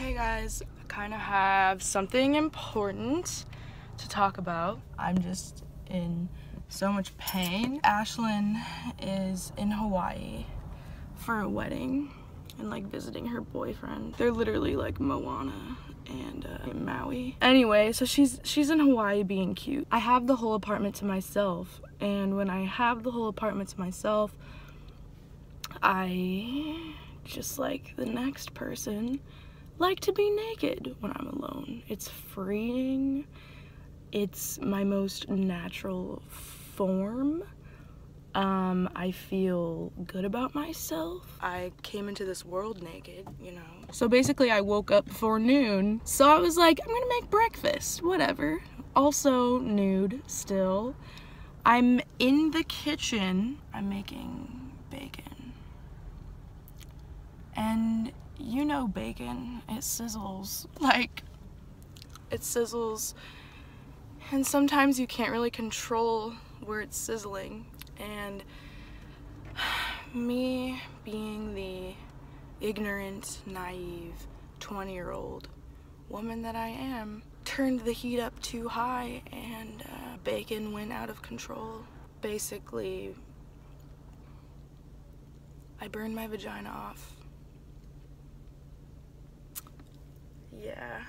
Hey guys, I kind of have something important to talk about. I'm just in so much pain. Ashlyn is in Hawaii for a wedding and like visiting her boyfriend. They're literally like Moana and Maui. Anyway, so she's in Hawaii being cute. I have the whole apartment to myself, and when I have the whole apartment to myself, I just like the next person like to be naked when I'm alone. It's freeing. It's my most natural form. I feel good about myself. I came into this world naked, you know. So basically I woke up before noon. So I was like, I'm gonna make breakfast, whatever. Also nude still. I'm in the kitchen. I'm making bacon. And you know bacon, it sizzles. Like, it sizzles. And sometimes you can't really control where it's sizzling. And me being the ignorant, naive, 20-year-old woman that I am, turned the heat up too high and bacon went out of control. Basically, I burned my vagina off. Yeah,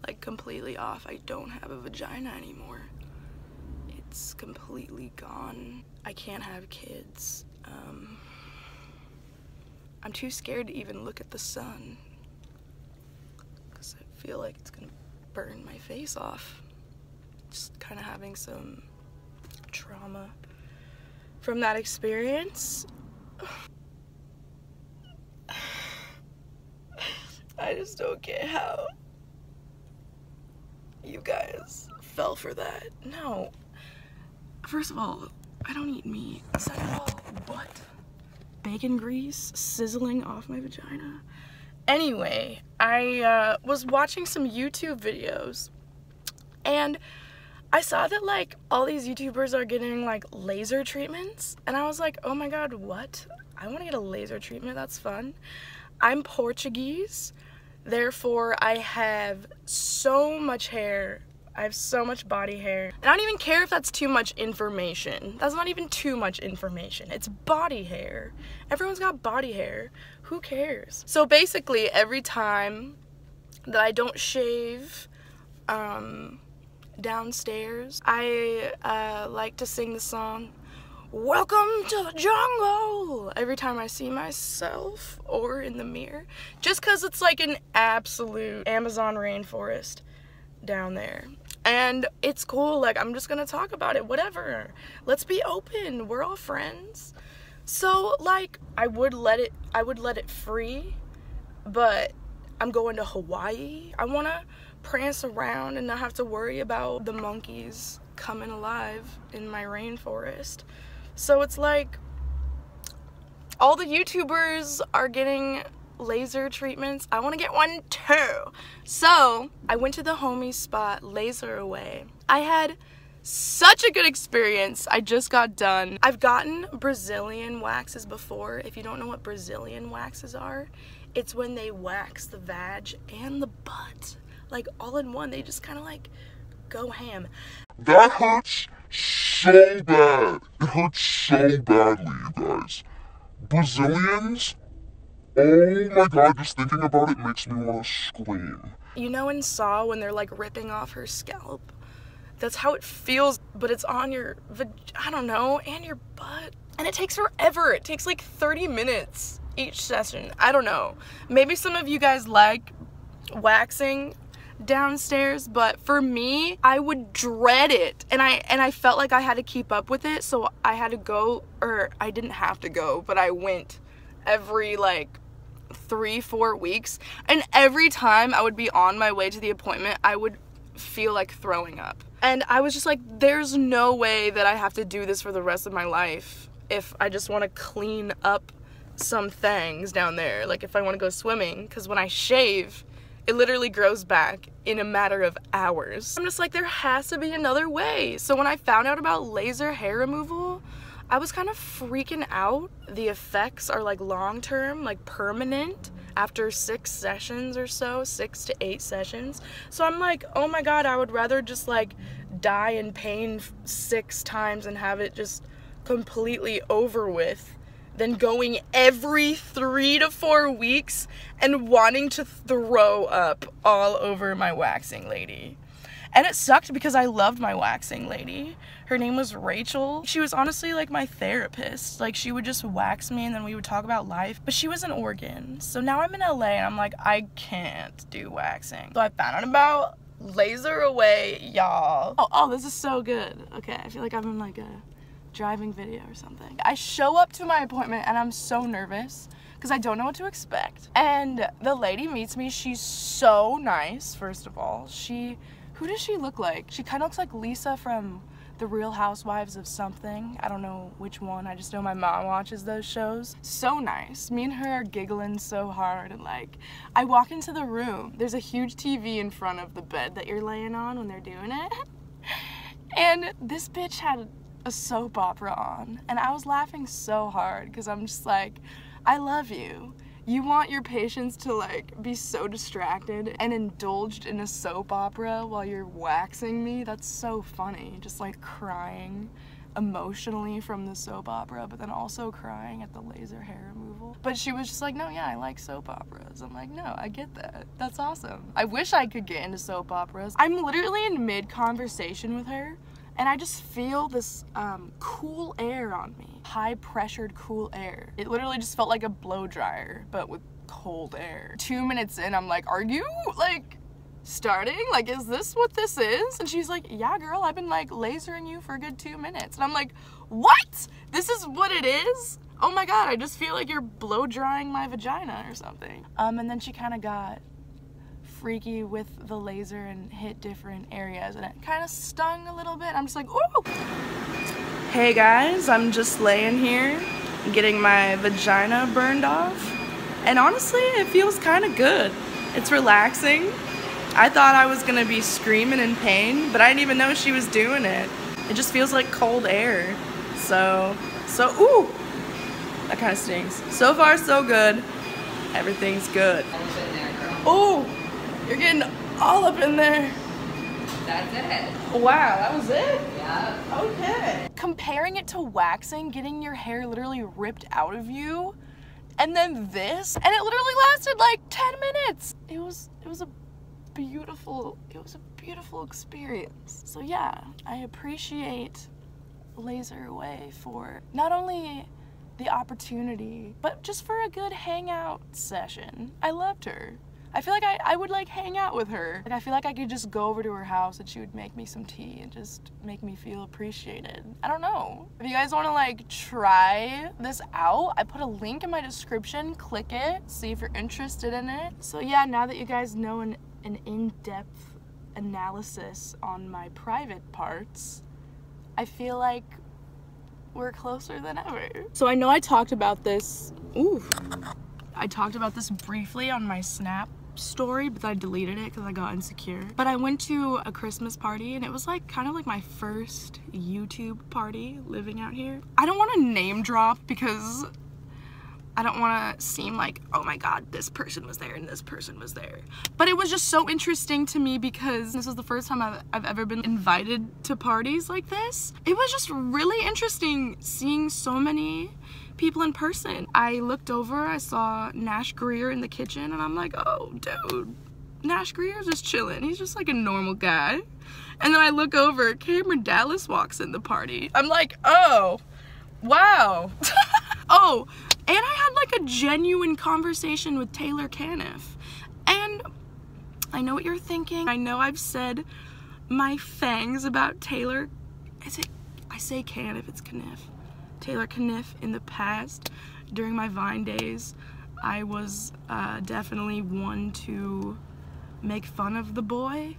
like completely off. I don't have a vagina anymore. It's completely gone. I can't have kids. I'm too scared to even look at the sun because I feel like it's gonna burn my face off. Just kind of having some trauma from that experience. I just don't get how you guys fell for that. No. First of all, I don't eat meat. Second of all, what? Bacon grease sizzling off my vagina? Anyway, I was watching some YouTube videos and I saw that like all these YouTubers are getting like laser treatments, and I was like, oh my god, what? I want to get a laser treatment. That's fun. I'm Portuguese, therefore I have so much hair. I have so much body hair. And I don't even care if that's too much information. That's not even too much information. It's body hair. Everyone's got body hair. Who cares? So basically, every time that I don't shave downstairs, I like to sing the song, "Welcome to the jungle," every time I see myself or in the mirror, just because it's like an absolute Amazon rainforest down there. And it's cool, like I'm just gonna talk about it, whatever. Let's be open, we're all friends. So like I would let it free, but I'm going to Hawaii. I wanna prance around and not have to worry about the monkeys coming alive in my rainforest. So it's like all the YouTubers are getting laser treatments. I want to get one too. So I went to the homie spot, Laser Away. I had such a good experience. I just got done. I've gotten Brazilian waxes before. If you don't know what Brazilian waxes are, it's when they wax the vag and the butt like all in one. They just kind of like go ham. That hurts so bad. It hurts so badly, you guys. Brazilians? Oh my god, just thinking about it makes me want to scream. You know in Saw when they're like ripping off her scalp? That's how it feels, but it's on your, I don't know, and your butt. And it takes forever. It takes like 30 minutes each session. I don't know. Maybe some of you guys like waxing downstairs, but for me, I would dread it. And I felt like I had to keep up with it, so I had to go, or I didn't have to go, but I went every like 3-4 weeks, and every time I would be on my way to the appointment, I would feel like throwing up. And I was just like, there's no way that I have to do this for the rest of my life if I just want to clean up some things down there, like if I want to go swimming, because when I shave, it literally grows back in a matter of hours. I'm just like, there has to be another way. So when I found out about laser hair removal, I was kind of freaking out. The effects are like long-term, like permanent after 6 sessions or so, 6 to 8 sessions. So I'm like, oh my god, I would rather just like die in pain 6 times and have it just completely over with than going every 3 to 4 weeks and wanting to throw up all over my waxing lady. And it sucked because I loved my waxing lady. Her name was Rachel. She was honestly like my therapist. Like, she would just wax me and then we would talk about life. But she was in Oregon. So now I'm in LA and I'm like, I can't do waxing. So I found out about Laser Away, y'all. Oh, this is so good. Okay, I feel like I'm in like a driving video or something. I show up to my appointment and I'm so nervous because I don't know what to expect. And the lady meets me. She's so nice, first of all. Who does she look like? She kind of looks like Lisa from The Real Housewives of something. I don't know which one. I just know my mom watches those shows. So nice. Me and her are giggling so hard, and like, I walk into the room. There's a huge TV in front of the bed that you're laying on when they're doing it. And this bitch had a soap opera on, and I was laughing so hard because I'm just like, I love you. You want your patients to like be so distracted and indulged in a soap opera while you're waxing me? That's so funny. Just like crying emotionally from the soap opera, but then also crying at the laser hair removal. But she was just like, no, yeah, I like soap operas. I'm like, no, I get that. That's awesome. I wish I could get into soap operas. I'm literally in mid-conversation with her, and I just feel this cool air on me. High pressured cool air. It literally just felt like a blow dryer, but with cold air. 2 minutes in, I'm like, are you like starting? Like, is this what this is? And she's like, yeah, girl, I've been like lasering you for a good 2 minutes. And I'm like, what? This is what it is? Oh my god, I just feel like you're blow drying my vagina or something. And then she kind of got freaky with the laser and hit different areas, and it kind of stung a little bit. I'm just like, ooh! Hey guys, I'm just laying here getting my vagina burned off, and honestly it feels kind of good. It's relaxing. I thought I was gonna be screaming in pain, but I didn't even know she was doing it. It just feels like cold air. So ooh! That kind of stings. So far so good. Everything's good. Ooh! You're getting all up in there. That's it. Wow, that was it? Yeah. Okay. Comparing it to waxing, getting your hair literally ripped out of you, and then this, and it literally lasted like 10 minutes. It was a beautiful experience. So yeah, I appreciate Laser Away for not only the opportunity, but just for a good hangout session. I loved her. I feel like I would like hang out with her. Like, I feel like I could just go over to her house and she would make me some tea and just make me feel appreciated. I don't know. If you guys want to like try this out, I put a link in my description. Click it, see if you're interested in it. So yeah, now that you guys know an in-depth analysis on my private parts, I feel like we're closer than ever. So I know I talked about this, I talked about this briefly on my Snap story, but I deleted it because I got insecure. But I went to a Christmas party, and it was like kind of like my first YouTube party living out here. I don't want to name drop because I don't want to seem like, oh my god, this person was there and this person was there. But it was just so interesting to me because this was the first time I've ever been invited to parties like this. It was just really interesting seeing so many people in person. I looked over, I saw Nash Greer in the kitchen, and I'm like, oh dude, Nash Greer's just chilling. He's just like a normal guy. And then I look over, Cameron Dallas walks in the party. I'm like, oh, wow. Oh, and I had like a genuine conversation with Taylor Caniff. And I know what you're thinking. I know I've said my fangs about Taylor. I say Caniff, it's Caniff. Taylor Caniff in the past. During my Vine days, I was definitely one to make fun of the boy.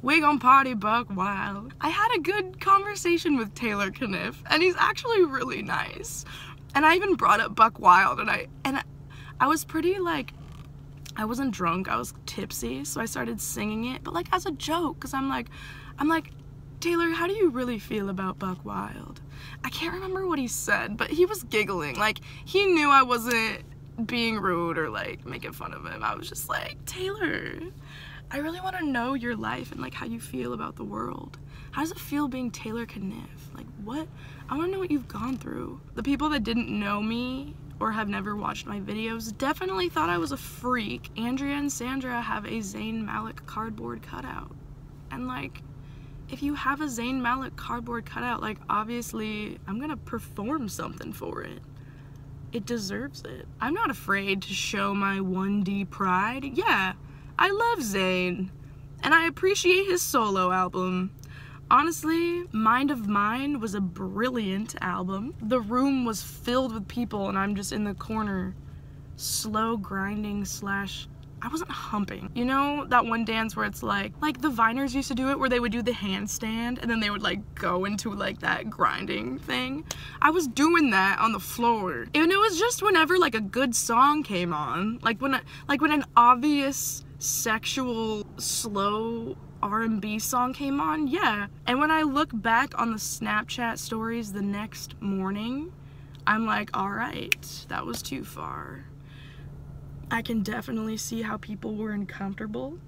We gon' party buck wild. I had a good conversation with Taylor Caniff, and he's actually really nice. And I even brought up Buck Wild, and I was pretty like, I wasn't drunk, I was tipsy, so I started singing it, but like as a joke, because I'm like, Taylor, how do you really feel about Buck Wild? I can't remember what he said, but he was giggling. Like, he knew I wasn't being rude or, like, making fun of him. I was just like, Taylor, I really want to know your life and, like, how you feel about the world. How does it feel being Taylor Kniff? Like, what? I want to know what you've gone through. The people that didn't know me or have never watched my videos definitely thought I was a freak. Andrea and Sandra have a Zayn Malik cardboard cutout. And, like, if you have a Zayn Malik cardboard cutout, like, obviously I'm gonna perform something for it. It deserves it. I'm not afraid to show my 1D pride. Yeah, I love Zayn, and I appreciate his solo album. Honestly, Mind of Mine was a brilliant album. The room was filled with people, and I'm just in the corner, slow grinding slash... I wasn't humping. You know that one dance where it's like the Viners used to do it, where they would do the handstand and then they would like go into like that grinding thing? I was doing that on the floor. And it was just whenever like a good song came on, like when an obvious sexual slow R&B song came on, yeah. And when I look back on the Snapchat stories the next morning, I'm like, all right, that was too far. I can definitely see how people were uncomfortable.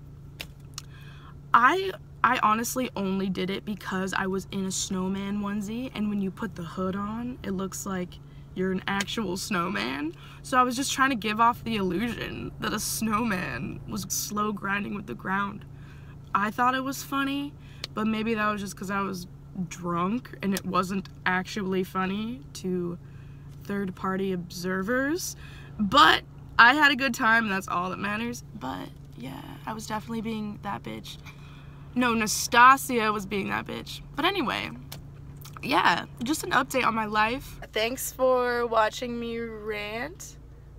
I honestly only did it because I was in a snowman onesie, and when you put the hood on, it looks like you're an actual snowman. So I was just trying to give off the illusion that a snowman was slow grinding with the ground. I thought it was funny, but maybe that was just because I was drunk and it wasn't actually funny to third-party observers. But I had a good time, and that's all that matters. But yeah, I was definitely being that bitch. No, Nastasia was being that bitch. But anyway, yeah, just an update on my life. Thanks for watching me rant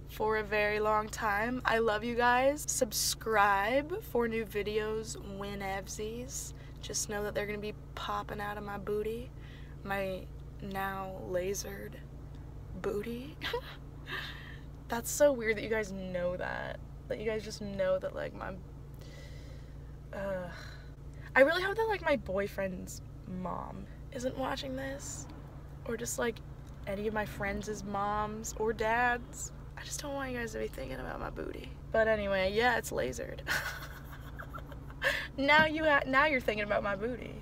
for a very long time. I love you guys. Subscribe for new videos whenevsies. Just know that they're gonna be popping out of my booty. My now lasered booty. That's so weird that you guys know that. That you guys just know that, like, my... I really hope that, like, my boyfriend's mom isn't watching this. Or just, like, any of my friends' moms or dads. I just don't want you guys to be thinking about my booty. But anyway, yeah, it's lasered. Now you're thinking about my booty.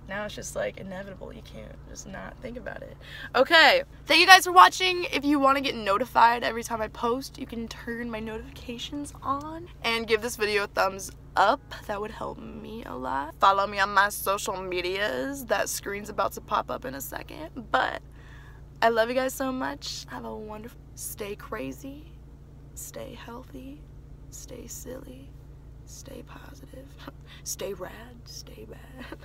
Now it's just like inevitable. You can't just not think about it. Okay, thank you guys for watching. If you want to get notified every time I post, you can turn my notifications on and give this video a thumbs up. That would help me a lot. Follow me on my social medias. That screen's about to pop up in a second. But I love you guys so much. Have a wonderful... Stay crazy. Stay healthy. Stay silly. Stay positive. Stay rad. Stay bad.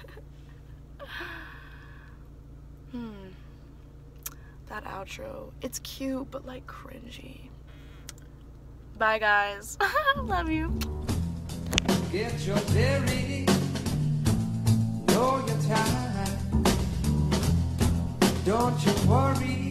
That outro, it's cute but like cringy. Bye guys. Love you. Get your berry, know your time. Don't you worry.